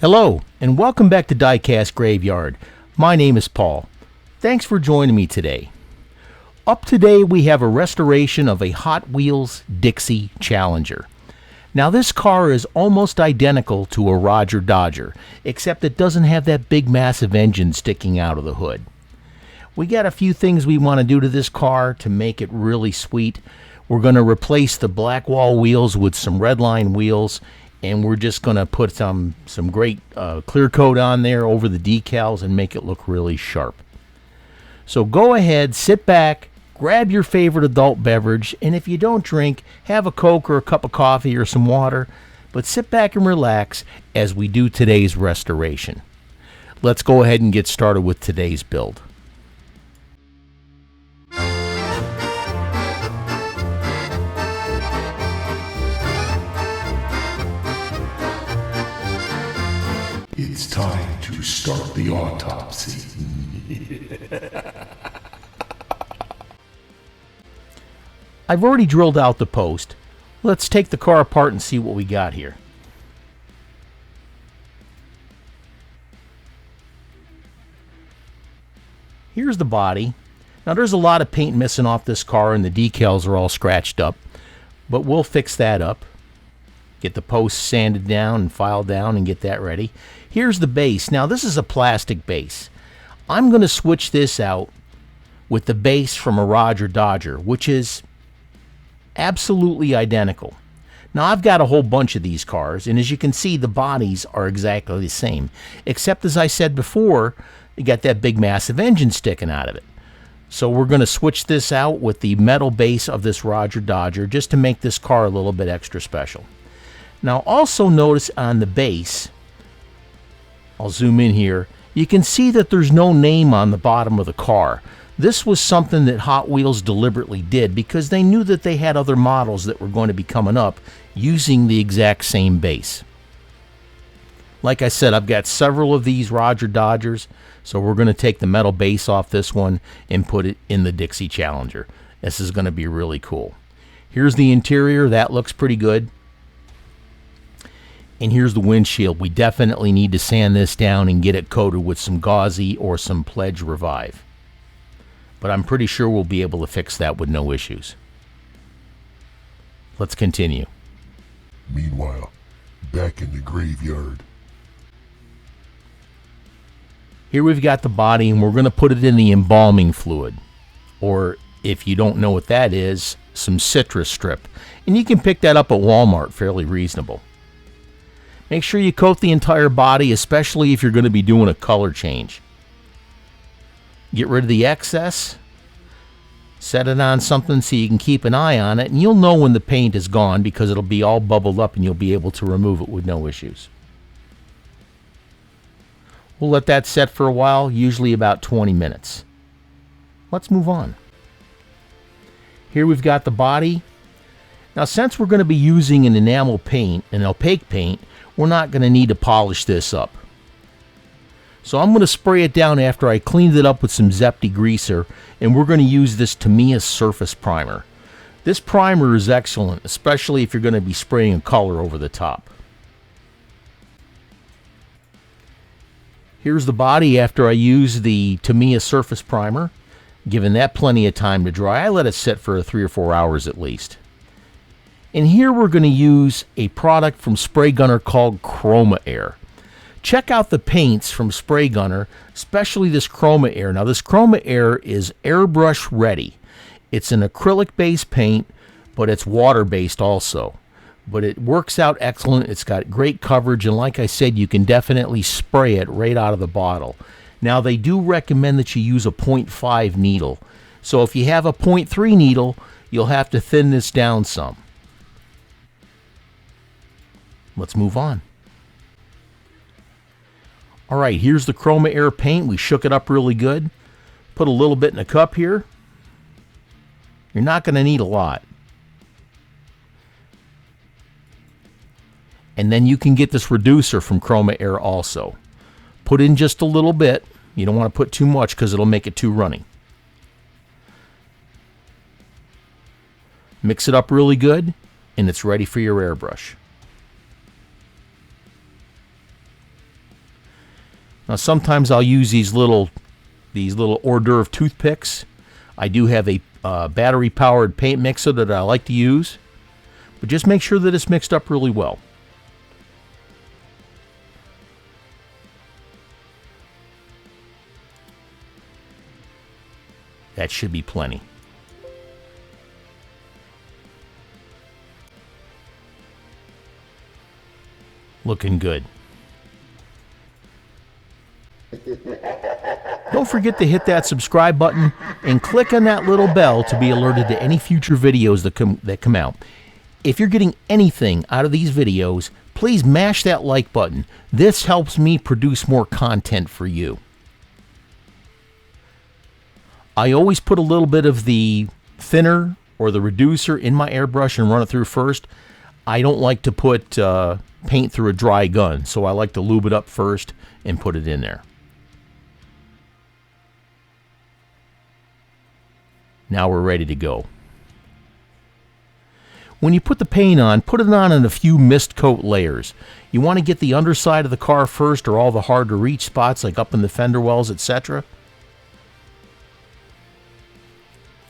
Hello, and welcome back to Diecast Graveyard. My name is Paul. Thanks for joining me today. Up today we have a restoration of a HotWheels Dixie Challenger. Now this car is almost identical to a Roger Dodger, except it doesn't have that big massive engine sticking out of the hood. We got a few things we want to do to this car to make it really sweet. We're going to replace the black wall wheels with some red line wheels, and we're just going to put some great clear coat on there over the decals and make it look really sharp. So go ahead, sit back, grab your favorite adult beverage, and if you don't drink, have a Coke or a cup of coffee or some water, but sit back and relax as we do today's restoration. Let's go ahead and get started with today's build. It's time to start the autopsy. I've already drilled out the post. Let's take the car apart and see what we got here. Here's the body. Now there's a lot of paint missing off this car and the decals are all scratched up, but we'll fix that up. Get the posts sanded down and filed down and get that ready. Here's the base. Now this is a plastic base. I'm going to switch this out with the base from a Roger Dodger, which is absolutely identical. Now I've got a whole bunch of these cars, and as you can see, the bodies are exactly the same, except as I said before, you got that big massive engine sticking out of it. So we're going to switch this out with the metal base of this Roger Dodger just to make this car a little bit extra special. Now also notice on the base, I'll zoom in here, you can see that there's no name on the bottom of the car. This was something that Hot Wheels deliberately did because they knew that they had other models that were going to be coming up using the exact same base. Like I said, I've got several of these Roger Dodgers, so we're going to take the metal base off this one and put it in the Dixie Challenger. This is going to be really cool. Here's the interior. That looks pretty good. And here's the windshield. We definitely need to sand this down and get it coated with some Gauzy or some Pledge Revive. But I'm pretty sure we'll be able to fix that with no issues. Let's continue. Meanwhile, back in the graveyard. Here we've got the body, and we're going to put it in the embalming fluid. Or, if you don't know what that is, some citrus strip. And you can pick that up at Walmart, fairly reasonable. Make sure you coat the entire body, especially if you're going to be doing a color change. Get rid of the excess. Set it on something so you can keep an eye on it, and you'll know when the paint is gone because it'll be all bubbled up and you'll be able to remove it with no issues. We'll let that set for a while, usually about 20 minutes. Let's move on. Here we've got the body. Now since we're going to be using an enamel paint, an opaque paint, we're not going to need to polish this up. So I'm going to spray it down after I cleaned it up with some Zep degreaser, and we're going to use this Tamiya surface primer. This primer is excellent, especially if you're going to be spraying a color over the top. Here's the body after I use the Tamiya surface primer. Given that plenty of time to dry, I let it sit for 3 or 4 hours at least. And here we're going to use a product from Spray Gunner called Chroma Air. Check out the paints from Spray Gunner, especially this Chroma Air. Now this Chroma Air is airbrush ready. It's an acrylic based paint, but it's water based also. But it works out excellent. It's got great coverage, and like I said, you can definitely spray it right out of the bottle. Now they do recommend that you use a 0.5 needle. So if you have a 0.3 needle, you'll have to thin this down some. Let's move on. All right, here's the Chroma Air paint. We shook it up really good. Put a little bit in a cup here. You're not going to need a lot. And then you can get this reducer from Chroma Air also. Put in just a little bit. You don't want to put too much because it'll make it too runny. Mix it up really good, and it's ready for your airbrush. Now sometimes I'll use these little hors d'oeuvre toothpicks. I do have a battery powered paint mixer that I like to use, but just make sure that it's mixed up really well. That should be plenty. Looking good. Don't forget to hit that subscribe button and click on that little bell to be alerted to any future videos that come out. If you're getting anything out of these videos, please mash that like button. This helps me produce more content for you. I always put a little bit of the thinner or the reducer in my airbrush and run it through first. I don't like to put paint through a dry gun, so I like to lube it up first and put it in there. Now we're ready to go. When you put the paint on, put it on in a few mist coat layers. You want to get the underside of the car first, or all the hard to reach spots like up in the fender wells, etc.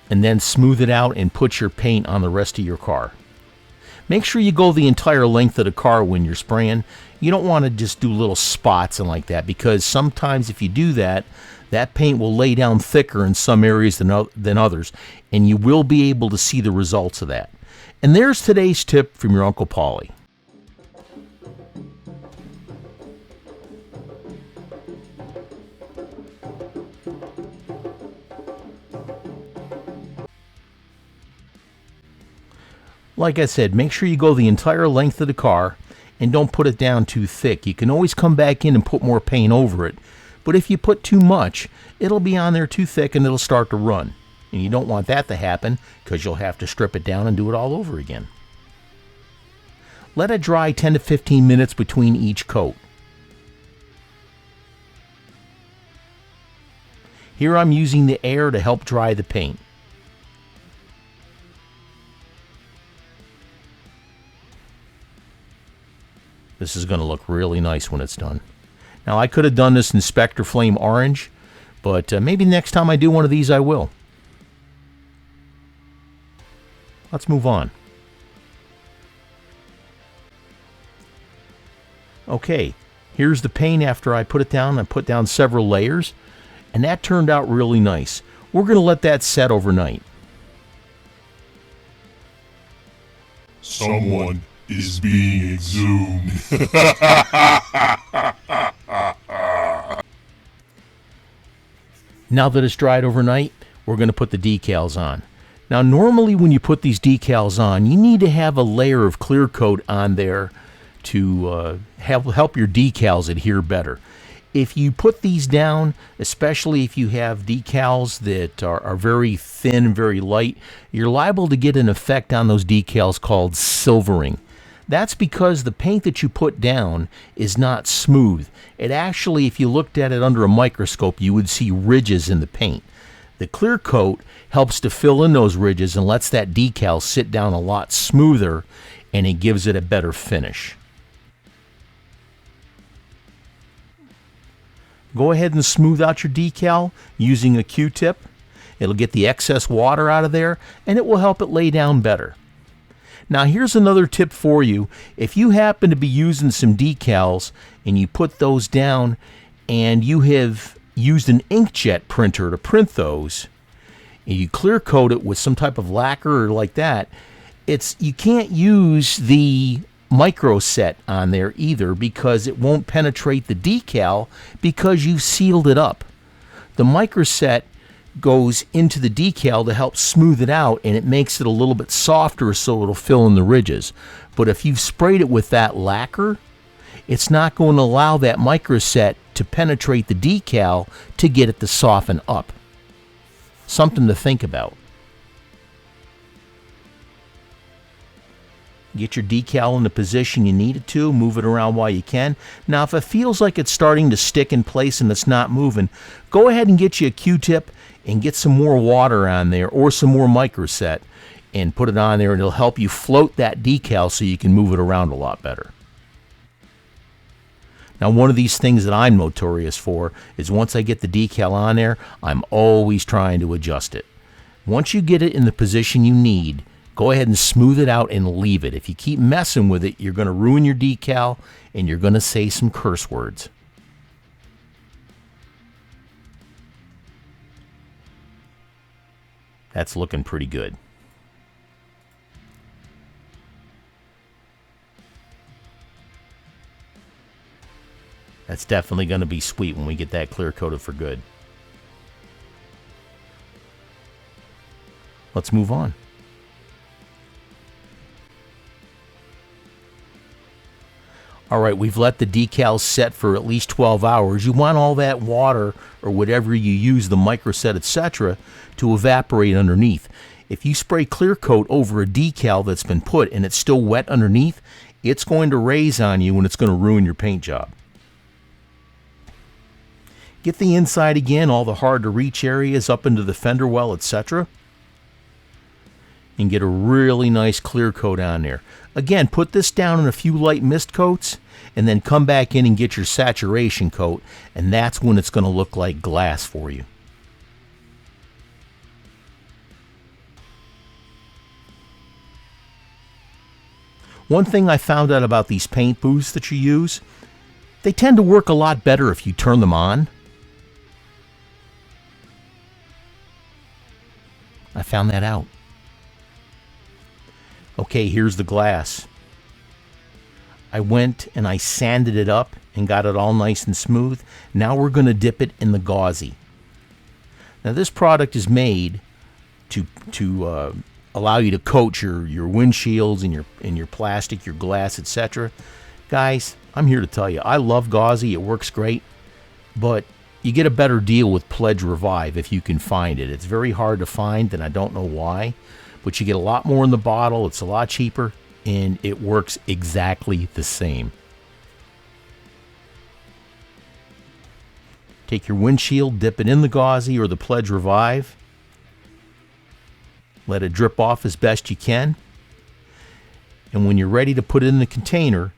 And then smooth it out and put your paint on the rest of your car. Make sure you go the entire length of the car when you're spraying. You don't want to just do little spots and like that, because sometimes if you do that, that paint will lay down thicker in some areas than others, and you will be able to see the results of that. And there's today's tip from your Uncle Paulie. Like I said, make sure you go the entire length of the car and don't put it down too thick. You can always come back in and put more paint over it, but if you put too much, it'll be on there too thick and it'll start to run. And you don't want that to happen, because you'll have to strip it down and do it all over again. Let it dry 10 to 15 minutes between each coat. Here I'm using the air to help dry the paint. This is going to look really nice when it's done. Now, I could have done this in Spectre Flame Orange, but maybe next time I do one of these I will. Let's move on. Okay, here's the paint after I put it down. I put down several layers, and that turned out really nice. We're going to let that set overnight. Someone is being exhumed. Now that it's dried overnight, we're going to put the decals on. Now, normally when you put these decals on, you need to have a layer of clear coat on there to help your decals adhere better. If you put these down, especially if you have decals that are very thin, very light, you're liable to get an effect on those decals called silvering. That's because the paint that you put down is not smooth. It actually, if you looked at it under a microscope, you would see ridges in the paint. The clear coat helps to fill in those ridges and lets that decal sit down a lot smoother, and it gives it a better finish. Go ahead and smooth out your decal using a Q-tip. It'll get the excess water out of there, and it will help it lay down better. Now, here's another tip for you. If you happen to be using some decals and you put those down and you have used an inkjet printer to print those, and you clear coat it with some type of lacquer or like that, you can't use the micro set on there either, because it won't penetrate the decal because you've sealed it up. The micro set goes into the decal to help smooth it out, and it makes it a little bit softer so it'll fill in the ridges. But if you've sprayed it with that lacquer, it's not going to allow that micro set to penetrate the decal to get it to soften up. Something to think about. Get your decal in the position you need it to. Move it around while you can. Now, if it feels like it's starting to stick in place and it's not moving, go ahead and get you a Q-tip and get some more water on there or some more microset and put it on there, and it'll help you float that decal so you can move it around a lot better. Now, one of these things that I'm notorious for is once I get the decal on there, I'm always trying to adjust it. Once you get it in the position you need, go ahead and smooth it out and leave it. If you keep messing with it, you're going to ruin your decal and you're going to say some curse words. That's looking pretty good. That's definitely going to be sweet when we get that clear coated for good. Let's move on. All right, we've let the decals set for at least 12 hours. You want all that water or whatever you use, the microset, etc., to evaporate underneath. If you spray clear coat over a decal that's been put and it's still wet underneath, it's going to raise on you and it's going to ruin your paint job. Get the inside again, all the hard to reach areas up into the fender well, etc., and get a really nice clear coat on there. Again, put this down in a few light mist coats and then come back in and get your saturation coat, and that's when it's going to look like glass for you. One thing I found out about these paint booths that you use, they tend to work a lot better if you turn them on. I found that out. Okay, here's the glass. I went and I sanded it up and got it all nice and smooth. Now we're going to dip it in the gauzy. Now this product is made to allow you to coat your windshields and your plastic, your glass, etc. Guys, I'm here to tell you, I love gauzy. It works great, but you get a better deal with Pledge Revive if you can find it. It's very hard to find, and I don't know why. But you get a lot more in the bottle, it's a lot cheaper, and it works exactly the same. Take your windshield, dip it in the gauzy or the Pledge Revive. Let it drip off as best you can. And when you're ready to put it in the container,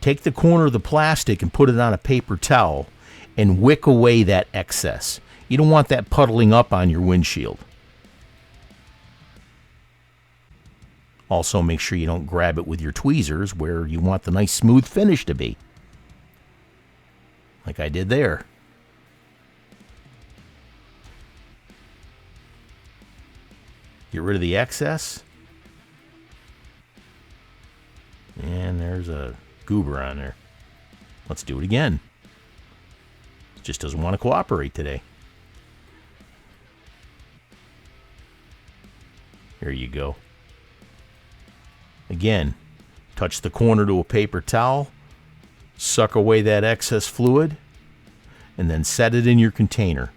take the corner of the plastic and put it on a paper towel and wick away that excess. You don't want that puddling up on your windshield. Also, make sure you don't grab it with your tweezers where you want the nice smooth finish to be. Like I did there. Get rid of the excess. And there's a goober on there. Let's do it again. It just doesn't want to cooperate today. There you go. Again, touch the corner to a paper towel, suck away that excess fluid, and then set it in your container.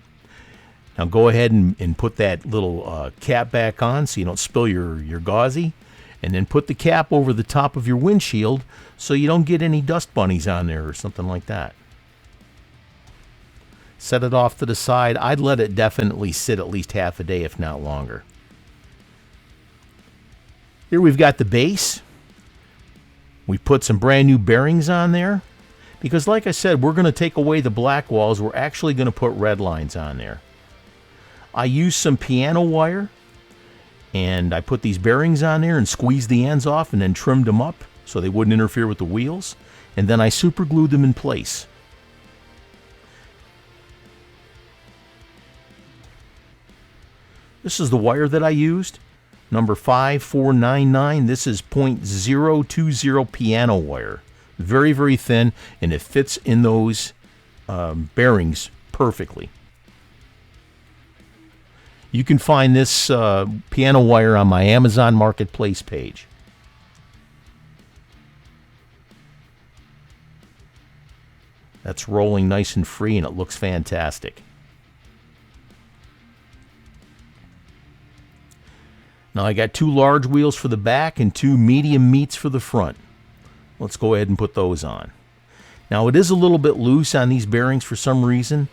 Now go ahead and put that little cap back on so you don't spill your gauzy, and then put the cap over the top of your windshield so you don't get any dust bunnies on there or something like that. Set it off to the side. I'd let it definitely sit at least half a day, if not longer. Here we've got the base. We put some brand new bearings on there because, like I said, we're going to take away the black walls. We're actually going to put red lines on there. I used some piano wire and I put these bearings on there and squeezed the ends off and then trimmed them up so they wouldn't interfere with the wheels. And then I super glued them in place. This is the wire that I used. Number 5499. This is 0.020 piano wire. Very, very thin, and it fits in those bearings perfectly. You can find this piano wire on my Amazon Marketplace page. That's rolling nice and free, and it looks fantastic. Now I got 2 large wheels for the back and 2 medium meats for the front. Let's go ahead and put those on. Now it is a little bit loose on these bearings for some reason.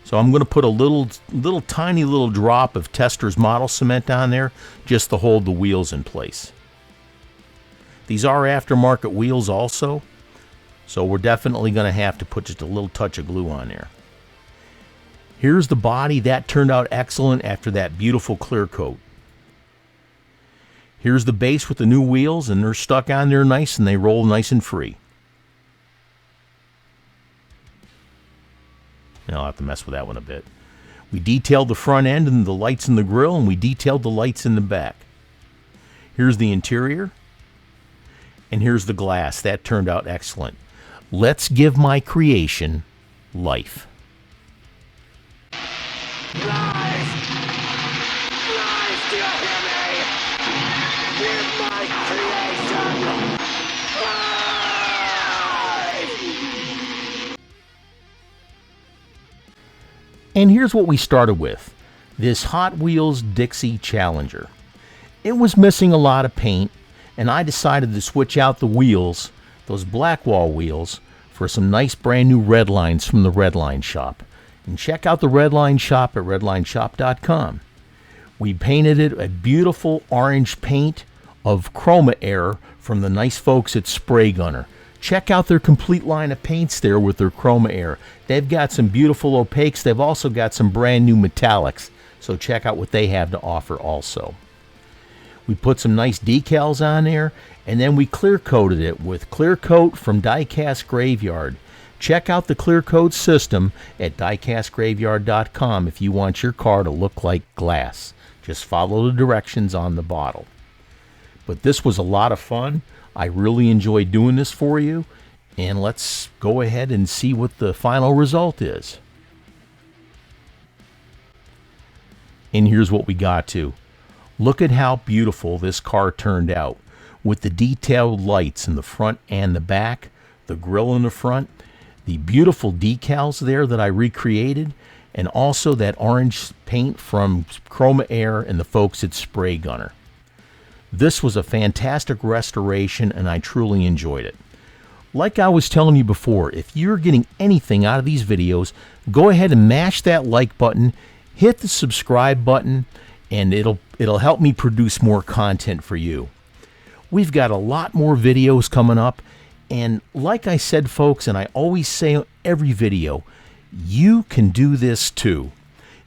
So I'm going to put a tiny little drop of Tester's model cement on there just to hold the wheels in place. These are aftermarket wheels also. So we're definitely going to have to put just a little touch of glue on there. Here's the body. That turned out excellent after that beautiful clear coat. Here's the base with the new wheels, and they're stuck on there nice, and they roll nice and free. Now I'll have to mess with that one a bit. We detailed the front end and the lights in the grill, and we detailed the lights in the back. Here's the interior, and here's the glass. That turned out excellent. Let's give my creation life. Lies! Lies! Do you hear me? Give my creation life! And here's what we started with. This Hot Wheels Dixie Challenger. It was missing a lot of paint, and I decided to switch out the wheels, those Blackwall wheels, for some nice brand new red lines from the Redline shop. And check out the Redline shop at redlineshop.com. We painted it a beautiful orange paint of Chroma Air from the nice folks at Spray Gunner. Check out their complete line of paints there with their Chroma Air. They've got some beautiful opaques. They've also got some brand new metallics. So check out what they have to offer also. We put some nice decals on there, and then we clear coated it with clear coat from Diecast Graveyard. Check out the clear coat system at diecastgraveyard.com if you want your car to look like glass. Just follow the directions on the bottle. But this was a lot of fun. I really enjoyed doing this for you. And let's go ahead and see what the final result is. And here's what we got to. Look at how beautiful this car turned out with the detailed lights in the front and the back, the grille in the front, the beautiful decals there that I recreated, and also that orange paint from Chroma Air and the folks at Spray Gunner. This was a fantastic restoration, and I truly enjoyed it. Like I was telling you before, if you're getting anything out of these videos, go ahead and mash that like button, hit the subscribe button, and it'll help me produce more content for you. We've got a lot more videos coming up, and like I said, folks, and I always say in every video, you can do this too.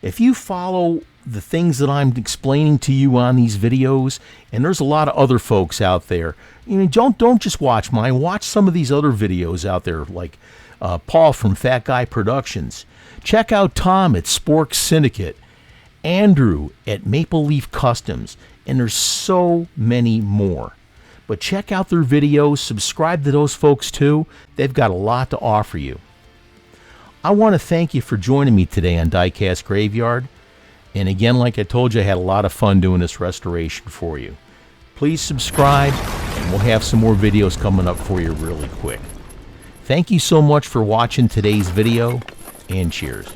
If you follow the things that I'm explaining to you on these videos, and there's a lot of other folks out there, you know, don't just watch mine, watch some of these other videos out there, like Paul from Fat Guy Productions. Check out Tom at Spork Syndicate, Andrew at Maple Leaf Customs, and there's so many more. But check out their videos, subscribe to those folks too. They've got a lot to offer you. I want to thank you for joining me today on Diecast Graveyard. And again, like I told you, I had a lot of fun doing this restoration for you. Please subscribe, and we'll have some more videos coming up for you really quick. Thank you so much for watching today's video, and cheers.